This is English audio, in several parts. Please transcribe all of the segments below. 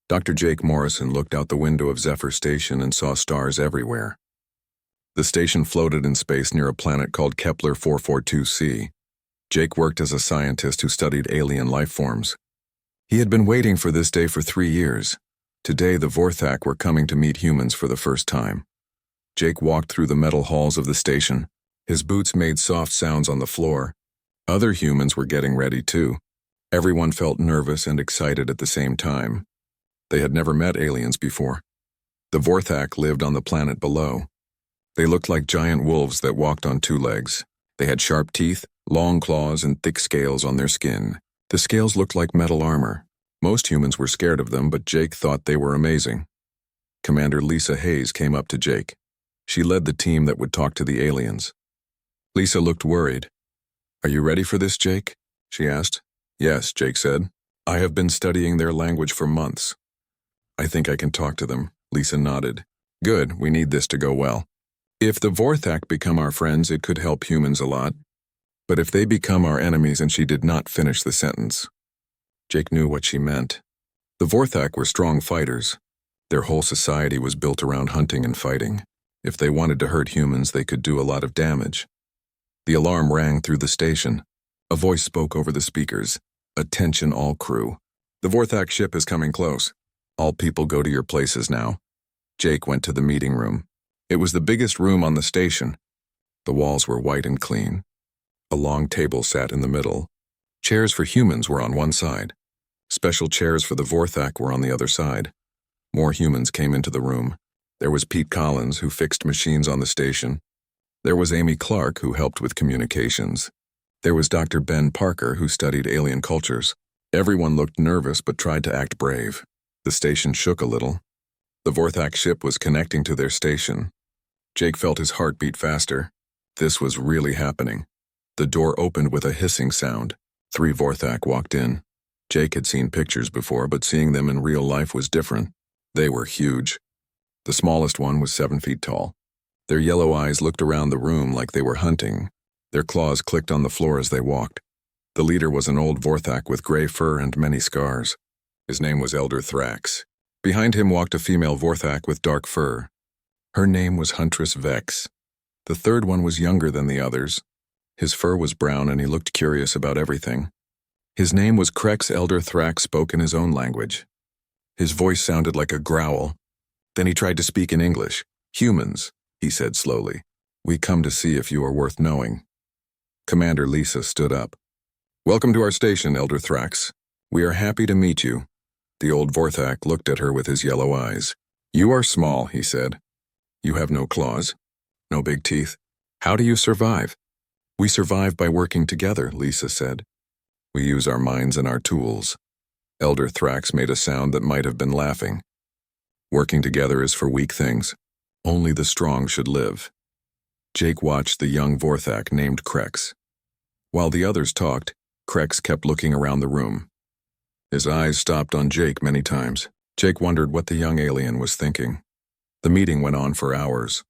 Dr. Jake Morrison looked out the window of Zephyr Station and saw stars everywhere. The station floated in space near a planet called Kepler 442c. Jake worked as a scientist who studied alien life forms. He had been waiting for this day for 3 years. Today, the Vorthak were coming to meet humans for the first time. Jake walked through the metal halls of the station. His boots made soft sounds on the floor. Other humans were getting ready too. Everyone felt nervous and excited at the same time. They had never met aliens before. The Vorthak lived on the planet below. They looked like giant wolves that walked on 2 legs. They had sharp teeth, long claws, and thick scales on their skin. The scales looked like metal armor. Most humans were scared of them, but Jake thought they were amazing. Commander Lisa Hayes came up to Jake. She led the team that would talk to the aliens. Lisa looked worried. "Are you ready for this, Jake?" she asked. "Yes," Jake said. "I have been studying their language for months." "I think I can talk to them," Lisa nodded. "Good, we need this to go well. If the Vorthak become our friends, it could help humans a lot. But if they become our enemies," and she did not finish the sentence. Jake knew what she meant. The Vorthak were strong fighters. Their whole society was built around hunting and fighting. If they wanted to hurt humans, they could do a lot of damage. The alarm rang through the station. A voice spoke over the speakers. "Attention all crew. The Vorthak ship is coming close. All people go to your places now." Jake went to the meeting room. It was the biggest room on the station. The walls were white and clean. A long table sat in the middle. Chairs for humans were on one side. Special chairs for the Vorthak were on the other side. More humans came into the room. There was Pete Collins, who fixed machines on the station. There was Amy Clark, who helped with communications. There was Dr. Ben Parker, who studied alien cultures. Everyone looked nervous but tried to act brave. The station shook a little. The Vorthak ship was connecting to their station. Jake felt his heart beat faster. This was really happening. The door opened with a hissing sound. 3 Vorthak walked in. Jake had seen pictures before, but seeing them in real life was different. They were huge. The smallest one was 7 feet tall. Their yellow eyes looked around the room like they were hunting. Their claws clicked on the floor as they walked. The leader was an old Vorthak with gray fur and many scars. His name was Elder Thrax. Behind him walked a female Vorthak with dark fur. Her name was Huntress Vex. The third one was younger than the others. His fur was brown and he looked curious about everything. His name was Krex. Elder Thrax spoke in his own language. His voice sounded like a growl. Then he tried to speak in English. "Humans," he said slowly. "We come to see if you are worth knowing." Commander Lisa stood up. "Welcome to our station, Elder Thrax. We are happy to meet you." The old Vorthak looked at her with his yellow eyes. "You are small," he said. "You have no claws, no big teeth. How do you survive?" "We survive by working together," Lisa said. "We use our minds and our tools." Elder Thrax made a sound that might have been laughing. "Working together is for weak things. Only the strong should live." Jake watched the young Vorthak named Krex. While the others talked, Krex kept looking around the room. His eyes stopped on Jake many times. Jake wondered what the young alien was thinking. The meeting went on for hours.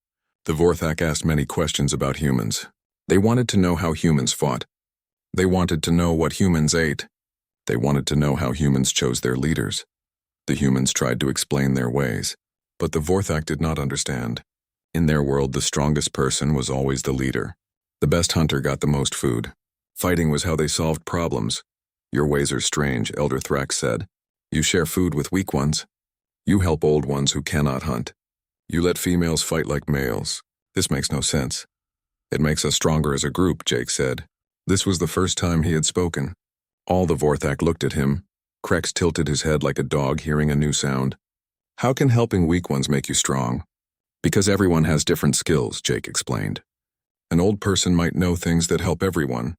The Vorthak asked many questions about humans. They wanted to know how humans fought. They wanted to know what humans ate. They wanted to know how humans chose their leaders. The humans tried to explain their ways, but the Vorthak did not understand. In their world, the strongest person was always the leader. The best hunter got the most food. Fighting was how they solved problems. "Your ways are strange," Elder Thrax said. "You share food with weak ones. You help old ones who cannot hunt. You let females fight like males. This makes no sense." "It makes us stronger as a group," Jake said. This was the first time he had spoken. All the Vorthak looked at him. Krex tilted his head like a dog hearing a new sound. "How can helping weak ones make you strong?" "Because everyone has different skills," Jake explained. "An old person might know things that help everyone.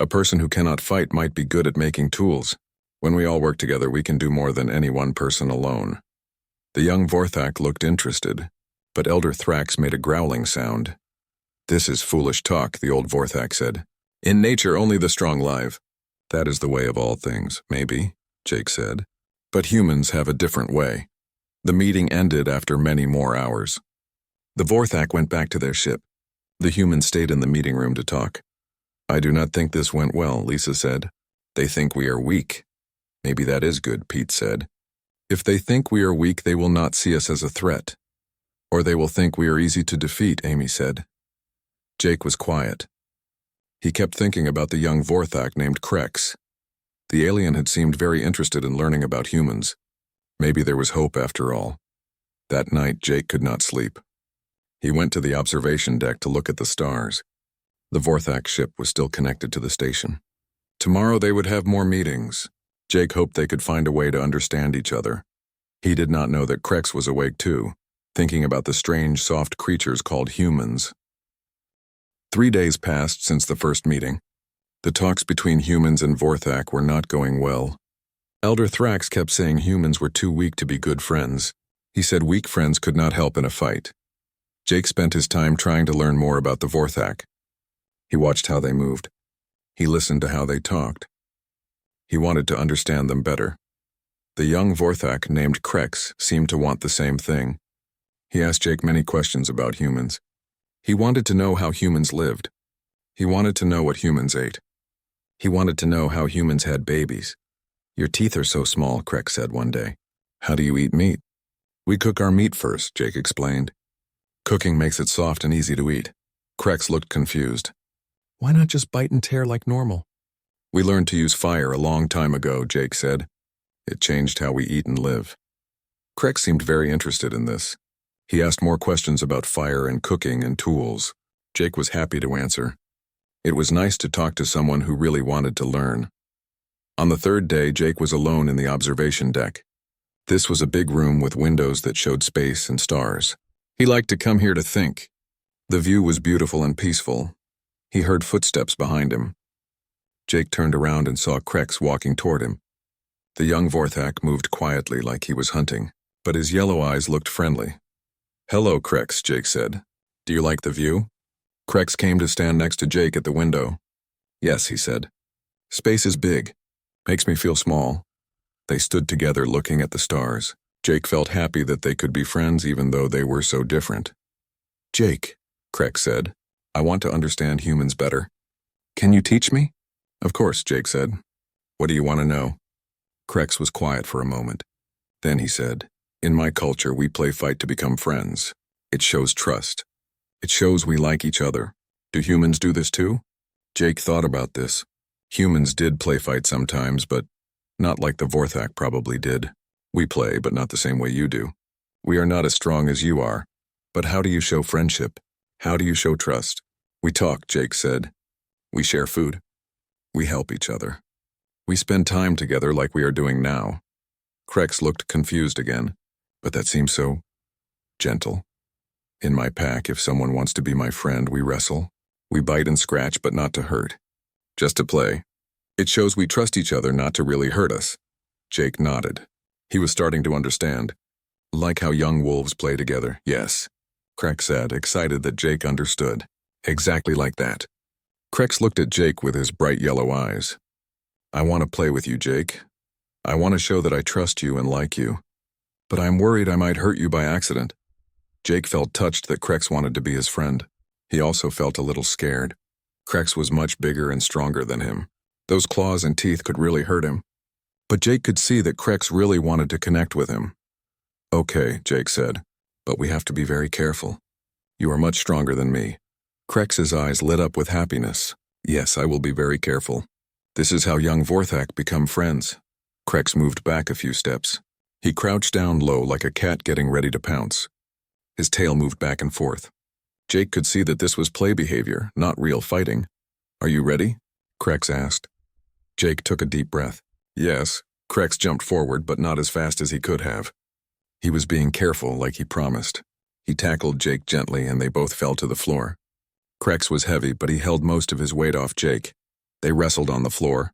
A person who cannot fight might be good at making tools. When we all work together, we can do more than any one person alone." The young Vorthak looked interested, but Elder Thrax made a growling sound. "This is foolish talk," the old Vorthak said. "In nature, only the strong live." "That is the way of all things, maybe," Jake said. "But humans have a different way." The meeting ended after many more hours. The Vorthak went back to their ship. The humans stayed in the meeting room to talk. "I do not think this went well," Lisa said. "They think we are weak." "Maybe that is good," Pete said. If they think we are weak, they will not see us as a threat. Or they will think we are easy to defeat, Amy said. Jake was quiet. He kept thinking about the young Vorthak named Krex. The alien had seemed very interested in learning about humans. Maybe there was hope after all. That night, Jake could not sleep. He went to the observation deck to look at the stars. The Vorthak ship was still connected to the station. Tomorrow they would have more meetings. Jake hoped they could find a way to understand each other. He did not know that Krex was awake too, thinking about the strange, soft creatures called humans. 3 days passed since the first meeting. The talks between humans and Vorthak were not going well. Elder Thrax kept saying humans were too weak to be good friends. He said weak friends could not help in a fight. Jake spent his time trying to learn more about the Vorthak. He watched how they moved. He listened to how they talked. He wanted to understand them better. The young Vorthak named Krex seemed to want the same thing. He asked Jake many questions about humans. He wanted to know how humans lived. He wanted to know what humans ate. He wanted to know how humans had babies. Your teeth are so small, Krex said one day. How do you eat meat? We cook our meat first, Jake explained. Cooking makes it soft and easy to eat. Krex looked confused. Why not just bite and tear like normal? We learned to use fire a long time ago, Jake said. It changed how we eat and live. Krex seemed very interested in this. He asked more questions about fire and cooking and tools. Jake was happy to answer. It was nice to talk to someone who really wanted to learn. On the third day, Jake was alone in the observation deck. This was a big room with windows that showed space and stars. He liked to come here to think. The view was beautiful and peaceful. He heard footsteps behind him. Jake turned around and saw Krex walking toward him. The young Vorthak moved quietly like he was hunting, but his yellow eyes looked friendly. Hello, Krex, Jake said. Do you like the view? Krex came to stand next to Jake at the window. Yes, he said. Space is big. Makes me feel small. They stood together looking at the stars. Jake felt happy that they could be friends even though they were so different. Jake, Krex said, I want to understand humans better. Can you teach me? Of course, Jake said. What do you want to know? Krex was quiet for a moment. Then he said, In my culture, we play fight to become friends. It shows trust. It shows we like each other. Do humans do this too? Jake thought about this. Humans did play fight sometimes, but not like the Vorthak probably did. We play, but not the same way you do. We are not as strong as you are. But how do you show friendship? How do you show trust? We talk, Jake said. We share food. We help each other. We spend time together like we are doing now. Krex looked confused again, but that seems so gentle. In my pack, if someone wants to be my friend, we wrestle. We bite and scratch, but not to hurt. Just to play. It shows we trust each other not to really hurt us. Jake nodded. He was starting to understand. Like how young wolves play together, yes. Krex said, excited that Jake understood. Exactly like that. Krex looked at Jake with his bright yellow eyes. I want to play with you, Jake. I want to show that I trust you and like you. But I'm worried I might hurt you by accident. Jake felt touched that Krex wanted to be his friend. He also felt a little scared. Krex was much bigger and stronger than him. Those claws and teeth could really hurt him. But Jake could see that Krex really wanted to connect with him. Okay, Jake said, but we have to be very careful. You are much stronger than me. Krex's eyes lit up with happiness. Yes, I will be very careful. This is how young Vorthak become friends. Krex moved back a few steps. He crouched down low like a cat getting ready to pounce. His tail moved back and forth. Jake could see that this was play behavior, not real fighting. Are you ready? Krex asked. Jake took a deep breath. Yes. Krex jumped forward, but not as fast as he could have. He was being careful, like he promised. He tackled Jake gently, and they both fell to the floor. Krex was heavy, but he held most of his weight off Jake. They wrestled on the floor.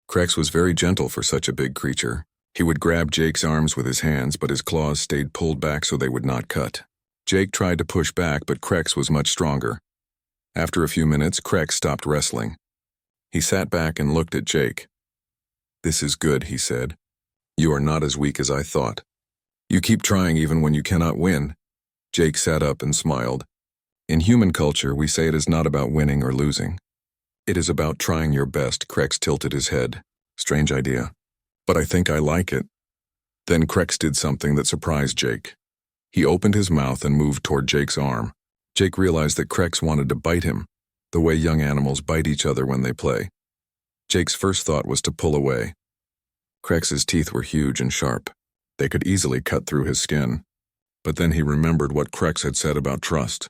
Krex was very gentle for such a big creature. He would grab Jake's arms with his hands, but his claws stayed pulled back so they would not cut. Jake tried to push back, but Krex was much stronger. After a few minutes, Krex stopped wrestling. He sat back and looked at Jake. This is good, he said. You are not as weak as I thought. You keep trying even when you cannot win. Jake sat up and smiled. In human culture, we say it is not about winning or losing. It is about trying your best. Krex tilted his head. Strange idea. But I think I like it. Then Krex did something that surprised Jake. He opened his mouth and moved toward Jake's arm. Jake realized that Krex wanted to bite him, the way young animals bite each other when they play. Jake's first thought was to pull away. Krex's teeth were huge and sharp. They could easily cut through his skin. But then he remembered what Krex had said about trust.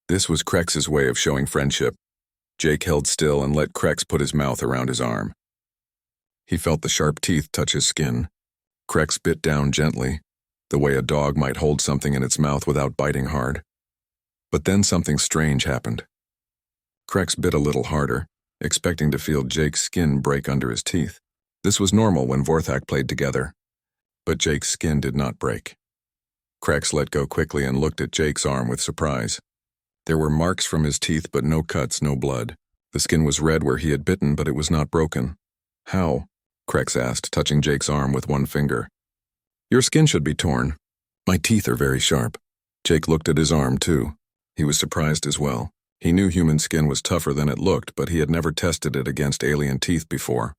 This was Krex's way of showing friendship. Jake held still and let Krex put his mouth around his arm. He felt the sharp teeth touch his skin. Krex bit down gently, the way a dog might hold something in its mouth without biting hard. But then something strange happened. Krex bit a little harder, expecting to feel Jake's skin break under his teeth. This was normal when Vorthak played together. But Jake's skin did not break. Krex let go quickly and looked at Jake's arm with surprise. There were marks from his teeth, but no cuts, no blood. The skin was red where he had bitten, but it was not broken. How? Krex asked, touching Jake's arm with one finger. Your skin should be torn. My teeth are very sharp. Jake looked at his arm, too. He was surprised as well. He knew human skin was tougher than it looked, but he had never tested it against alien teeth before.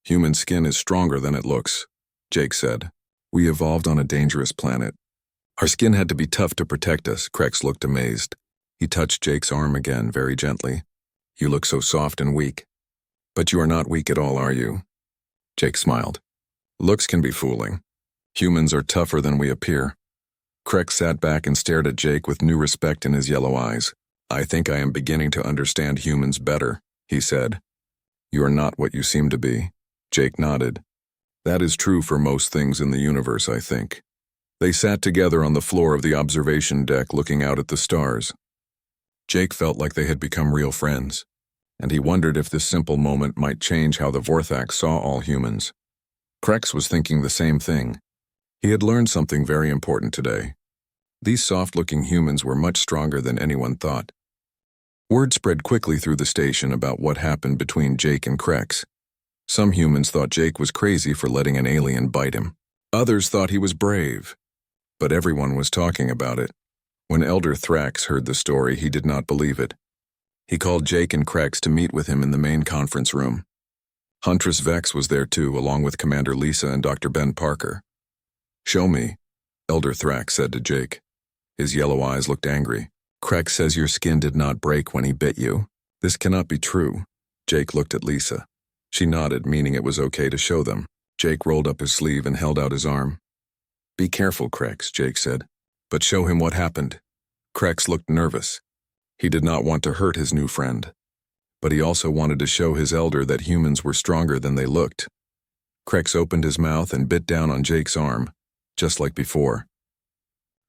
Human skin is stronger than it looks, Jake said. We evolved on a dangerous planet. Our skin had to be tough to protect us. Krex looked amazed. He touched Jake's arm again, very gently. You look so soft and weak. But you are not weak at all, are you? Jake smiled. Looks can be fooling. Humans are tougher than we appear. Krex sat back and stared at Jake with new respect in his yellow eyes. I think I am beginning to understand humans better, he said. You are not what you seem to be. Jake nodded. That is true for most things in the universe, I think. They sat together on the floor of the observation deck looking out at the stars. Jake felt like they had become real friends, and he wondered if this simple moment might change how the Vorthak saw all humans. Krex was thinking the same thing. He had learned something very important today. These soft-looking humans were much stronger than anyone thought. Word spread quickly through the station about what happened between Jake and Krex. Some humans thought Jake was crazy for letting an alien bite him. Others thought he was brave. But everyone was talking about it. When Elder Thrax heard the story, he did not believe it. He called Jake and Krex to meet with him in the main conference room. Huntress Vex was there too, along with Commander Lisa and Dr. Ben Parker. Show me, Elder Thrax said to Jake. His yellow eyes looked angry. Krex says your skin did not break when he bit you. This cannot be true. Jake looked at Lisa. She nodded, meaning it was okay to show them. Jake rolled up his sleeve and held out his arm. Be careful, Krex, Jake said. But show him what happened. Krex looked nervous. He did not want to hurt his new friend. But he also wanted to show his elder that humans were stronger than they looked. Krex opened his mouth and bit down on Jake's arm, just like before.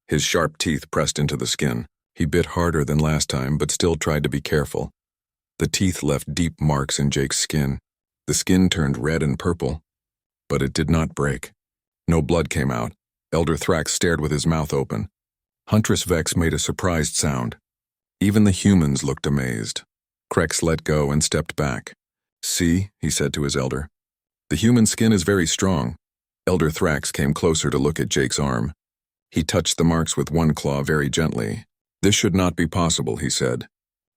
His sharp teeth pressed into the skin. He bit harder than last time, but still tried to be careful. The teeth left deep marks in Jake's skin. The skin turned red and purple, but it did not break. No blood came out. Elder Thrax stared with his mouth open. Huntress Vex made a surprised sound. Even the humans looked amazed. Krex let go and stepped back. See, he said to his elder. The human skin is very strong. Elder Thrax came closer to look at Jake's arm. He touched the marks with one claw very gently. This should not be possible, he said.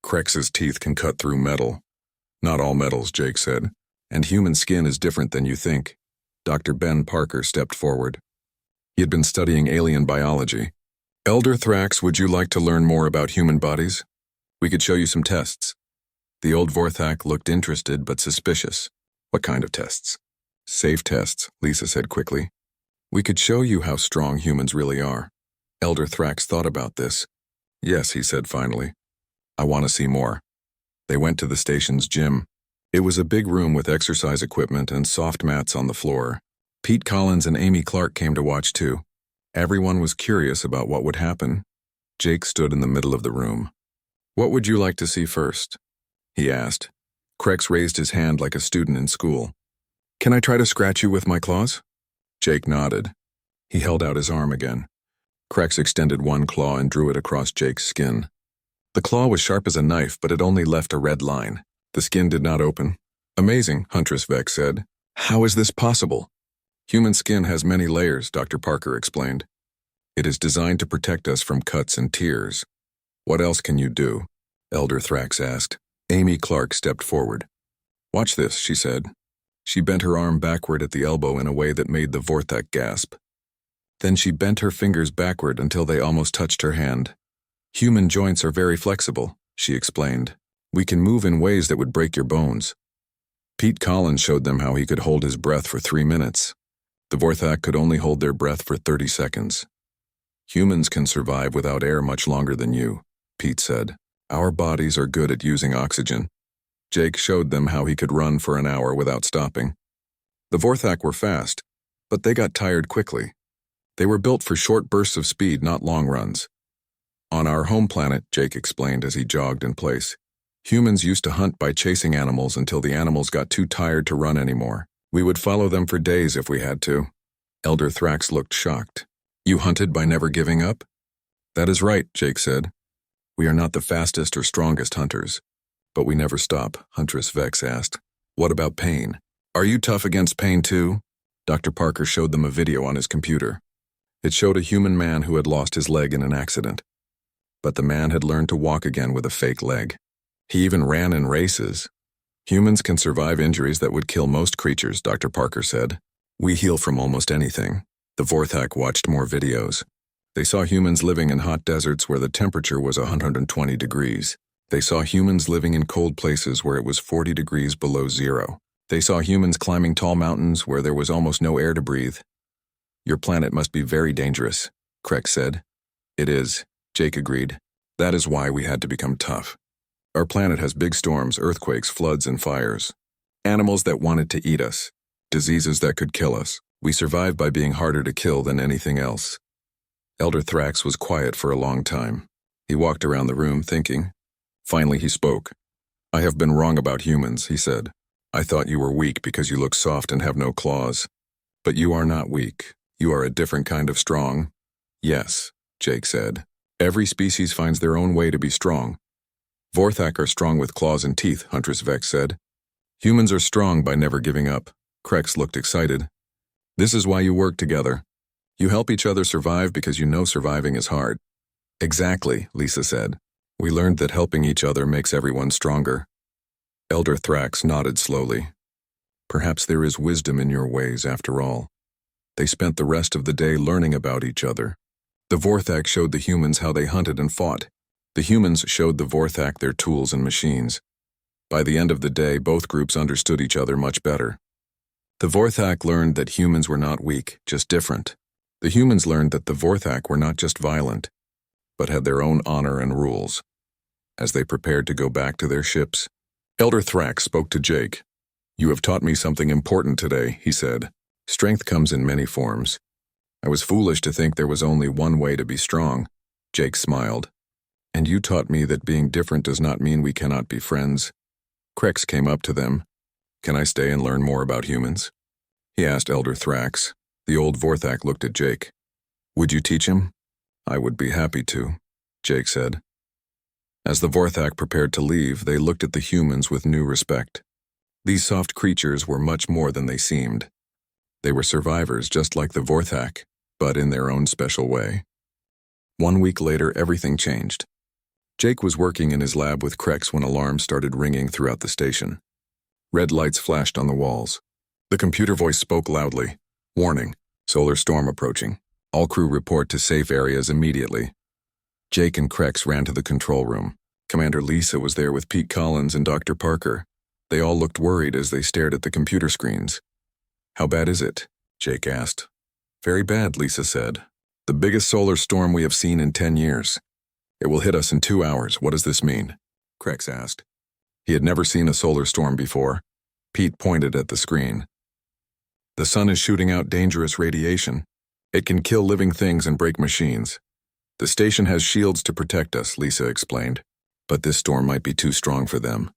Krex's teeth can cut through metal. Not all metals, Jake said. And human skin is different than you think. Dr. Ben Parker stepped forward. He had been studying alien biology. Elder Thrax, would you like to learn more about human bodies? We could show you some tests. The old Vorthak looked interested but suspicious. What kind of tests? Safe tests, Lisa said quickly. We could show you how strong humans really are. Elder Thrax thought about this. Yes, he said finally. I want to see more. They went to the station's gym. It was a big room with exercise equipment and soft mats on the floor. Pete Collins and Amy Clark came to watch too. Everyone was curious about what would happen. Jake stood in the middle of the room. What would you like to see first? He asked. Krex raised his hand like a student in school. Can I try to scratch you with my claws? Jake nodded. He held out his arm again. Krex extended one claw and drew it across Jake's skin. The claw was sharp as a knife, but it only left a red line. The skin did not open. Amazing, Huntress Vex said. How is this possible? Human skin has many layers, Dr. Parker explained. It is designed to protect us from cuts and tears. What else can you do? Elder Thrax asked. Amy Clark stepped forward. Watch this, she said. She bent her arm backward at the elbow in a way that made the Vorthak gasp. Then she bent her fingers backward until they almost touched her hand. Human joints are very flexible, she explained. We can move in ways that would break your bones. Pete Collins showed them how he could hold his breath for 3 minutes. The Vorthak could only hold their breath for 30 seconds. Humans can survive without air much longer than you, Pete said. Our bodies are good at using oxygen. Jake showed them how he could run for an hour without stopping. The Vorthak were fast, but they got tired quickly. They were built for short bursts of speed, not long runs. On our home planet, Jake explained as he jogged in place, humans used to hunt by chasing animals until the animals got too tired to run anymore. We would follow them for days if we had to. Elder Thrax looked shocked. You hunted by never giving up? That is right, Jake said. We are not the fastest or strongest hunters. But we never stop, Huntress Vex asked. What about pain? Are you tough against pain too? Dr. Parker showed them a video on his computer. It showed a human man who had lost his leg in an accident. But the man had learned to walk again with a fake leg. He even ran in races. Humans can survive injuries that would kill most creatures, Dr. Parker said. We heal from almost anything. The Vorthak watched more videos. They saw humans living in hot deserts where the temperature was 120 degrees. They saw humans living in cold places where it was 40 degrees below zero. They saw humans climbing tall mountains where there was almost no air to breathe. Your planet must be very dangerous, Krex said. It is, Jake agreed. That is why we had to become tough. Our planet has big storms, earthquakes, floods, and fires. Animals that wanted to eat us. Diseases that could kill us. We survived by being harder to kill than anything else. Elder Thrax was quiet for a long time. He walked around the room thinking. Finally he spoke. I have been wrong about humans, he said. I thought you were weak because you look soft and have no claws. But you are not weak. You are a different kind of strong. Yes, Jake said. Every species finds their own way to be strong. Vorthak are strong with claws and teeth, Huntress Vex said. Humans are strong by never giving up. Krex looked excited. This is why you work together. You help each other survive because you know surviving is hard. Exactly, Lisa said. We learned that helping each other makes everyone stronger. Elder Thrax nodded slowly. Perhaps there is wisdom in your ways after all. They spent the rest of the day learning about each other. The Vorthak showed the humans how they hunted and fought. The humans showed the Vorthak their tools and machines. By the end of the day, both groups understood each other much better. The Vorthak learned that humans were not weak, just different. The humans learned that the Vorthak were not just violent, but had their own honor and rules. As they prepared to go back to their ships, Elder Thrax spoke to Jake. You have taught me something important today, he said. Strength comes in many forms. I was foolish to think there was only one way to be strong. Jake smiled. And you taught me that being different does not mean we cannot be friends. Krex came up to them. Can I stay and learn more about humans? He asked Elder Thrax. The old Vorthak looked at Jake. Would you teach him? I would be happy to, Jake said. As the Vorthak prepared to leave, they looked at the humans with new respect. These soft creatures were much more than they seemed. They were survivors just like the Vorthak, but in their own special way. 1 week later, everything changed. Jake was working in his lab with Krex when alarms started ringing throughout the station. Red lights flashed on the walls. The computer voice spoke loudly. Warning, solar storm approaching. All crew report to safe areas immediately. Jake and Krex ran to the control room. Commander Lisa was there with Pete Collins and Dr. Parker. They all looked worried as they stared at the computer screens. How bad is it? Jake asked. Very bad, Lisa said. The biggest solar storm we have seen in 10 years. It will hit us in 2 hours. What does this mean? Krex asked. He had never seen a solar storm before. Pete pointed at the screen. The sun is shooting out dangerous radiation. It can kill living things and break machines. The station has shields to protect us, Lisa explained. But this storm might be too strong for them.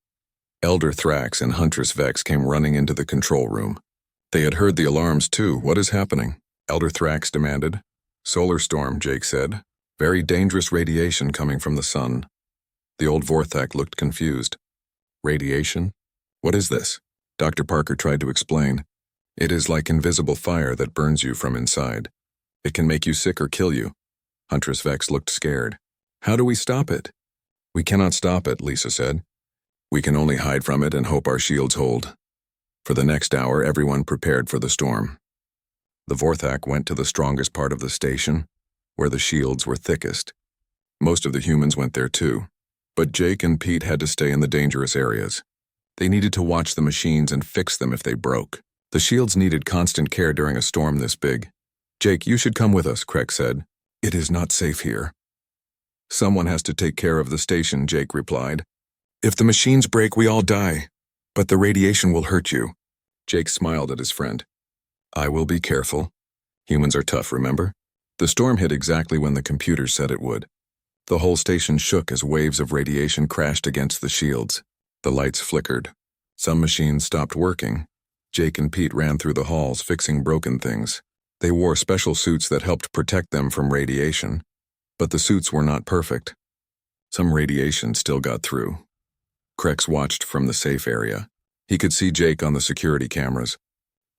Elder Thrax and Huntress Vex came running into the control room. They had heard the alarms too. What is happening? Elder Thrax demanded. Solar storm, Jake said. Very dangerous radiation coming from the sun. The old Vorthak looked confused. Radiation? What is this? Dr. Parker tried to explain. It is like invisible fire that burns you from inside. It can make you sick or kill you. Huntress Vex looked scared. How do we stop it? We cannot stop it, Lisa said. We can only hide from it and hope our shields hold. For the next hour, everyone prepared for the storm. The Vorthak went to the strongest part of the station, where the shields were thickest. Most of the humans went there too, but Jake and Pete had to stay in the dangerous areas. They needed to watch the machines and fix them if they broke. The shields needed constant care during a storm this big. "Jake, you should come with us," Craig said. "It is not safe here." "Someone has to take care of the station," Jake replied. "If the machines break, we all die, but the radiation will hurt you." Jake smiled at his friend. "I will be careful. Humans are tough, remember?" The storm hit exactly when the computer said it would. The whole station shook as waves of radiation crashed against the shields. The lights flickered. Some machines stopped working. Jake and Pete ran through the halls fixing broken things. They wore special suits that helped protect them from radiation, but the suits were not perfect. Some radiation still got through. Krex watched from the safe area. He could see Jake on the security cameras.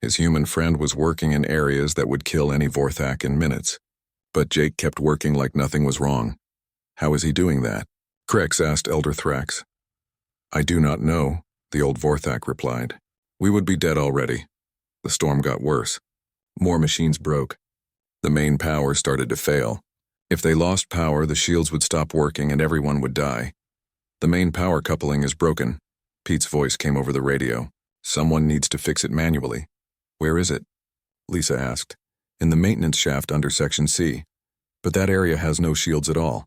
His human friend was working in areas that would kill any Vorthak in minutes. But Jake kept working like nothing was wrong. How is he doing that? Krex asked Elder Thrax. "I do not know," the old Vorthak replied. "We would be dead already." The storm got worse. More machines broke. The main power started to fail. If they lost power, the shields would stop working and everyone would die. "The main power coupling is broken." Pete's voice came over the radio. "Someone needs to fix it manually." "Where is it?" Lisa asked. "In the maintenance shaft under Section C. But that area has no shields at all.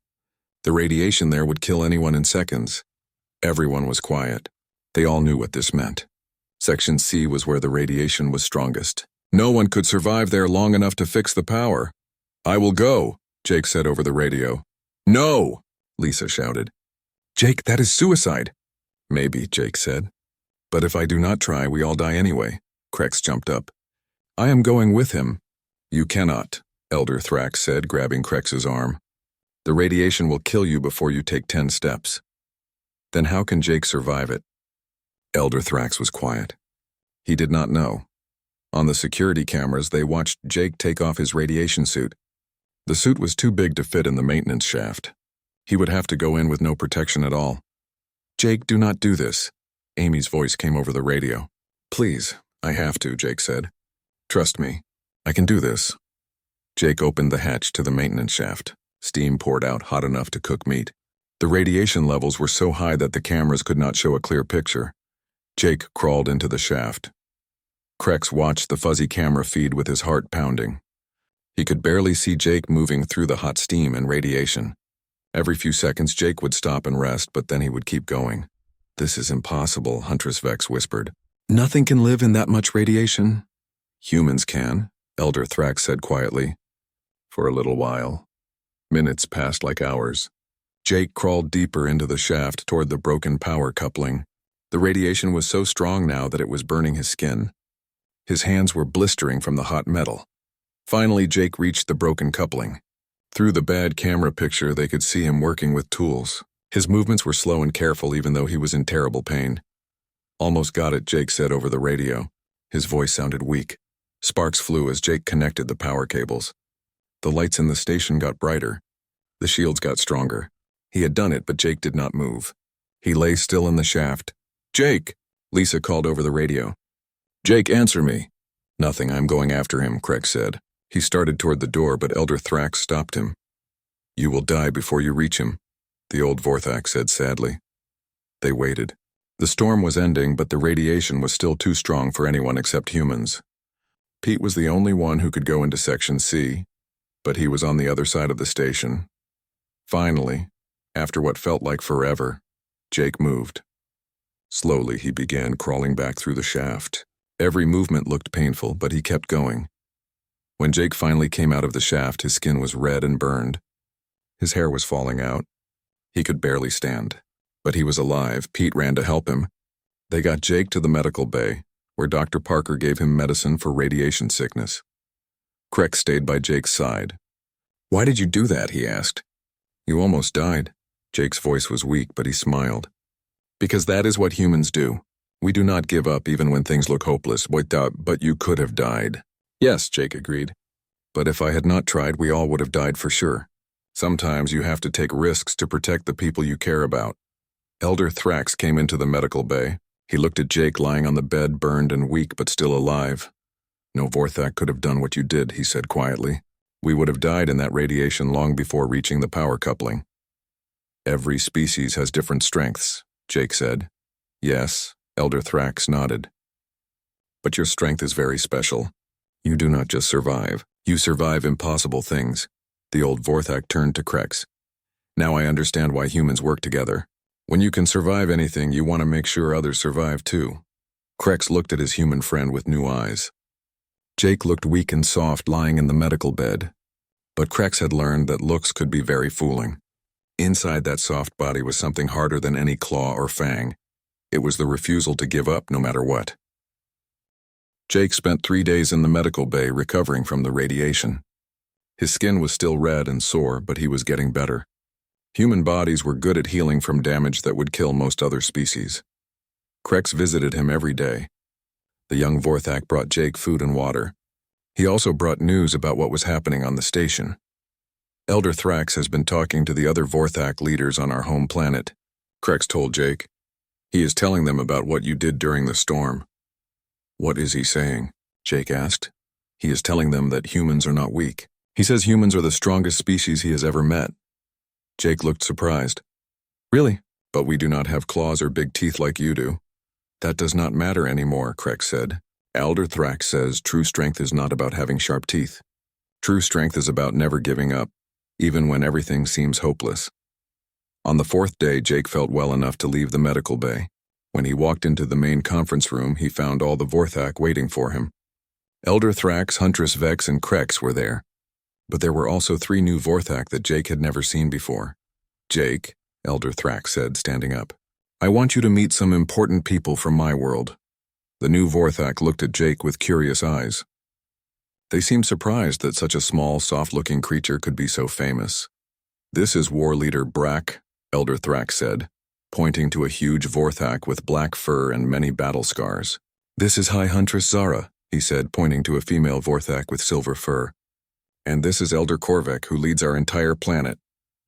The radiation there would kill anyone in seconds." Everyone was quiet. They all knew what this meant. Section C was where the radiation was strongest. No one could survive there long enough to fix the power. "I will go," Jake said over the radio. "No!" Lisa shouted. "Jake, that is suicide." "Maybe," Jake said. "But if I do not try, we all die anyway." Krex jumped up. "I am going with him." "You cannot," Elder Thrax said, grabbing Krex's arm. "The radiation will kill you before you take 10 steps. "Then how can Jake survive it?" Elder Thrax was quiet. He did not know. On the security cameras, they watched Jake take off his radiation suit. The suit was too big to fit in the maintenance shaft. He would have to go in with no protection at all. "Jake, do not do this." Amy's voice came over the radio. "Please, I have to," Jake said. "Trust me, I can do this." Jake opened the hatch to the maintenance shaft. Steam poured out hot enough to cook meat. The radiation levels were so high that the cameras could not show a clear picture. Jake crawled into the shaft. Krex watched the fuzzy camera feed with his heart pounding. He could barely see Jake moving through the hot steam and radiation. Every few seconds, Jake would stop and rest, but then he would keep going. "This is impossible," Huntress Vex whispered. "Nothing can live in that much radiation." "Humans can," Elder Thrax said quietly. "For a little while." Minutes passed like hours. Jake crawled deeper into the shaft toward the broken power coupling. The radiation was so strong now that it was burning his skin. His hands were blistering from the hot metal. Finally, Jake reached the broken coupling. Through the bad camera picture, they could see him working with tools. His movements were slow and careful even though he was in terrible pain. "Almost got it," Jake said over the radio. His voice sounded weak. Sparks flew as Jake connected the power cables. The lights in the station got brighter. The shields got stronger. He had done it, but Jake did not move. He lay still in the shaft. "Jake!" Lisa called over the radio. "Jake, answer me." "Nothing, I'm going after him," Krex said. He started toward the door, but Elder Thrax stopped him. "You will die before you reach him," the old Vorthak said sadly. They waited. The storm was ending, but the radiation was still too strong for anyone except humans. Pete was the only one who could go into Section C, but he was on the other side of the station. Finally, after what felt like forever, Jake moved. Slowly, he began crawling back through the shaft. Every movement looked painful, but he kept going. When Jake finally came out of the shaft, his skin was red and burned. His hair was falling out. He could barely stand. But he was alive. Pete ran to help him. They got Jake to the medical bay, where Dr. Parker gave him medicine for radiation sickness. Krex stayed by Jake's side. "Why did you do that?" he asked. "You almost died." Jake's voice was weak, but he smiled. "Because that is what humans do. We do not give up even when things look hopeless. But you could have died." "Yes," Jake agreed. "But if I had not tried, we all would have died for sure. Sometimes you have to take risks to protect the people you care about." Elder Thrax came into the medical bay. He looked at Jake lying on the bed, burned and weak but still alive. "No Vorthak could have done what you did," he said quietly. "We would have died in that radiation long before reaching the power coupling." "Every species has different strengths," Jake said. "Yes," Elder Thrax nodded. "But your strength is very special. You do not just survive. You survive impossible things." The old Vorthak turned to Krex. "Now I understand why humans work together. When you can survive anything, you want to make sure others survive too." Krex looked at his human friend with new eyes. Jake looked weak and soft lying in the medical bed. But Krex had learned that looks could be very fooling. Inside that soft body was something harder than any claw or fang. It was the refusal to give up no matter what. Jake spent 3 days in the medical bay recovering from the radiation. His skin was still red and sore, but he was getting better. Human bodies were good at healing from damage that would kill most other species. Krex visited him every day. The young Vorthak brought Jake food and water. He also brought news about what was happening on the station. "Elder Thrax has been talking to the other Vorthak leaders on our home planet," Krex told Jake. "He is telling them about what you did during the storm." "What is he saying?" Jake asked. "He is telling them that humans are not weak. He says humans are the strongest species he has ever met." Jake looked surprised. "Really? But we do not have claws or big teeth like you do." "That does not matter anymore," Krex said. "Elder Thrax says true strength is not about having sharp teeth. True strength is about never giving up, even when everything seems hopeless." On the 4th day, Jake felt well enough to leave the medical bay. When he walked into the main conference room, he found all the Vorthak waiting for him. Elder Thrax, Huntress Vex, and Krex were there. But there were also 3 new Vorthak that Jake had never seen before. "Jake," Elder Thrax said, standing up, "I want you to meet some important people from my world." The new Vorthak looked at Jake with curious eyes. They seemed surprised that such a small, soft-looking creature could be so famous. "This is War Leader Brack," Elder Thrax said, pointing to a huge Vorthak with black fur and many battle scars. "This is High Huntress Zara," he said, pointing to a female Vorthak with silver fur. "And this is Elder Korvek, who leads our entire planet."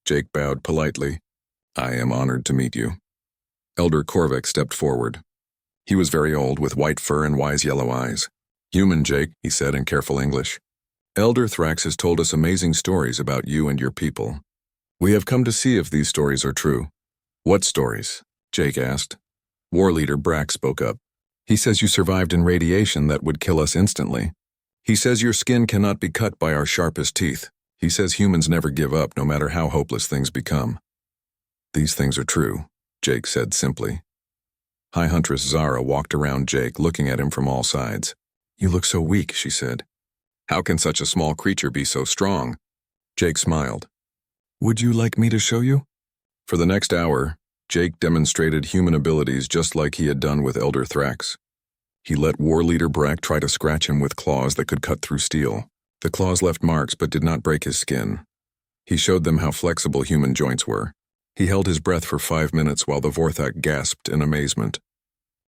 Jake bowed politely. "I am honored to meet you." Elder Korvek stepped forward. He was very old, with white fur and wise yellow eyes. "Human Jake," he said in careful English. "Elder Thrax has told us amazing stories about you and your people. We have come to see if these stories are true." "What stories?" Jake asked. War Leader Brack spoke up. "He says you survived in radiation that would kill us instantly. He says your skin cannot be cut by our sharpest teeth. He says humans never give up, no matter how hopeless things become." "These things are true," Jake said simply. High Huntress Zara walked around Jake, looking at him from all sides. "You look so weak," she said. "How can such a small creature be so strong?" Jake smiled. "Would you like me to show you?" For the next hour, Jake demonstrated human abilities just like he had done with Elder Thrax. He let War Leader Brack try to scratch him with claws that could cut through steel. The claws left marks but did not break his skin. He showed them how flexible human joints were. He held his breath for 5 minutes while the Vorthak gasped in amazement.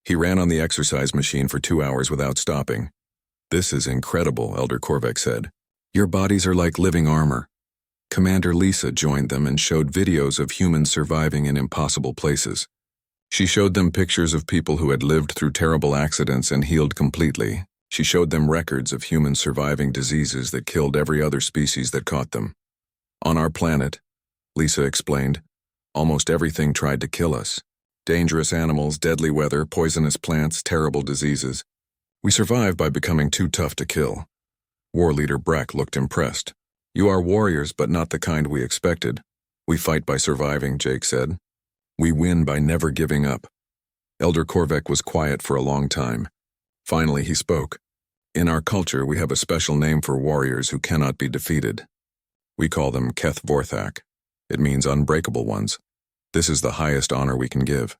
He ran on the exercise machine for 2 hours without stopping. "This is incredible," Elder Korvek said. "Your bodies are like living armor." Commander Lisa joined them and showed videos of humans surviving in impossible places. She showed them pictures of people who had lived through terrible accidents and healed completely. She showed them records of humans surviving diseases that killed every other species that caught them. "On our planet," Lisa explained, "almost everything tried to kill us. Dangerous animals, deadly weather, poisonous plants, terrible diseases. We survived by becoming too tough to kill." War Leader Brack looked impressed. "You are warriors, but not the kind we expected." "We fight by surviving," Jake said. "We win by never giving up." Elder Korvek was quiet for a long time. Finally, he spoke. "In our culture, we have a special name for warriors who cannot be defeated. We call them Keth Vorthak. It means unbreakable ones. This is the highest honor we can give."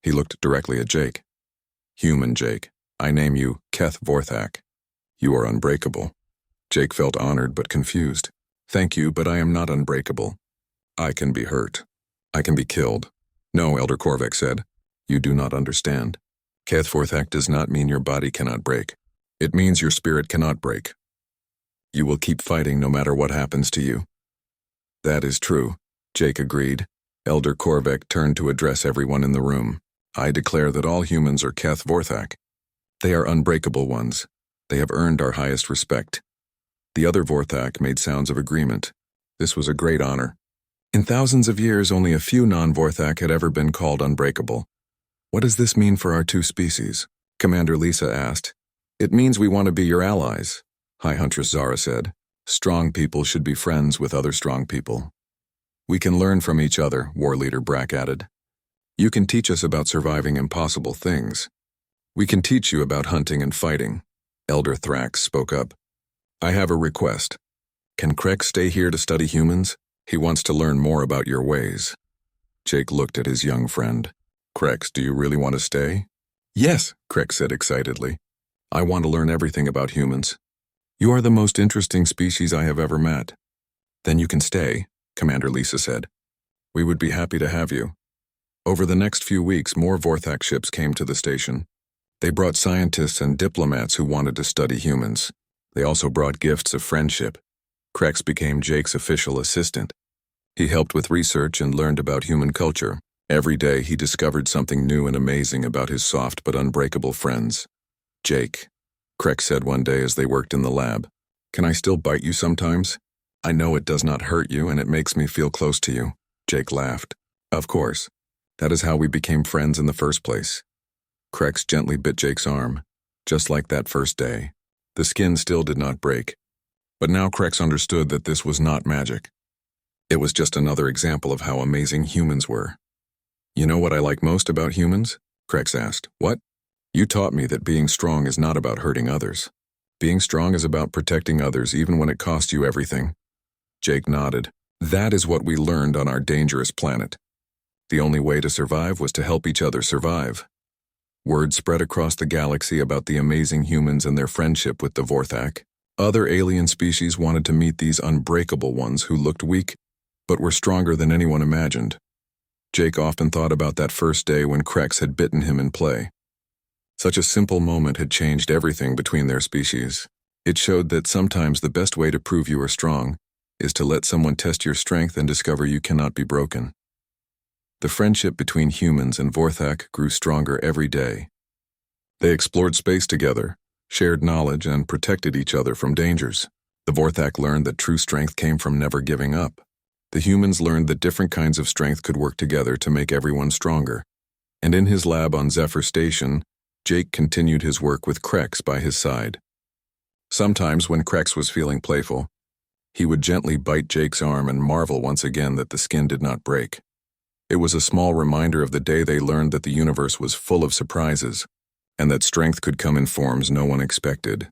He looked directly at Jake. "Human Jake, I name you Keth Vorthak. You are unbreakable." Jake felt honored but confused. "Thank you, but I am not unbreakable. I can be hurt. I can be killed." "No," Elder Korvek said. "You do not understand. Keth Vorthak does not mean your body cannot break. It means your spirit cannot break. You will keep fighting no matter what happens to you." "That is true," Jake agreed. Elder Korvek turned to address everyone in the room. I declare that all humans are Keth Vorthak. They are unbreakable ones. They have earned our highest respect. The other Vorthak made sounds of agreement. This was a great honor. In thousands of years, only a few non-Vorthak had ever been called unbreakable. What does this mean for our two species? Commander Lisa asked. It means we want to be your allies, High Huntress Zara said. Strong people should be friends with other strong people. We can learn from each other, War Leader Brack added. You can teach us about surviving impossible things. We can teach you about hunting and fighting, Elder Thrax spoke up. I have a request. Can Krex stay here to study humans? He wants to learn more about your ways. Jake looked at his young friend. Krex, do you really want to stay? Yes, Krex said excitedly. I want to learn everything about humans. You are the most interesting species I have ever met. Then you can stay, Commander Lisa said. We would be happy to have you. Over the next few weeks, more Vorthak ships came to the station. They brought scientists and diplomats who wanted to study humans. They also brought gifts of friendship. Krex became Jake's official assistant. He helped with research and learned about human culture. Every day he discovered something new and amazing about his soft but unbreakable friends. Jake, Krex said one day as they worked in the lab, can I still bite you sometimes? I know it does not hurt you and it makes me feel close to you. Jake laughed. Of course. That is how we became friends in the first place. Krex gently bit Jake's arm, just like that first day. The skin still did not break. But now Krex understood that this was not magic. It was just another example of how amazing humans were. You know what I like most about humans? Krex asked. What? You taught me that being strong is not about hurting others. Being strong is about protecting others even when it costs you everything. Jake nodded. That is what we learned on our dangerous planet. The only way to survive was to help each other survive. Word spread across the galaxy about the amazing humans and their friendship with the Vorthak. Other alien species wanted to meet these unbreakable ones who looked weak, but were stronger than anyone imagined. Jake often thought about that first day when Krex had bitten him in play. Such a simple moment had changed everything between their species. It showed that sometimes the best way to prove you are strong is to let someone test your strength and discover you cannot be broken. The friendship between humans and Vorthak grew stronger every day. They explored space together, shared knowledge, and protected each other from dangers. The Vorthak learned that true strength came from never giving up. The humans learned that different kinds of strength could work together to make everyone stronger. And in his lab on Zephyr Station, Jake continued his work with Krex by his side. Sometimes when Krex was feeling playful, he would gently bite Jake's arm and marvel once again that the skin did not break. It was a small reminder of the day they learned that the universe was full of surprises, and that strength could come in forms no one expected.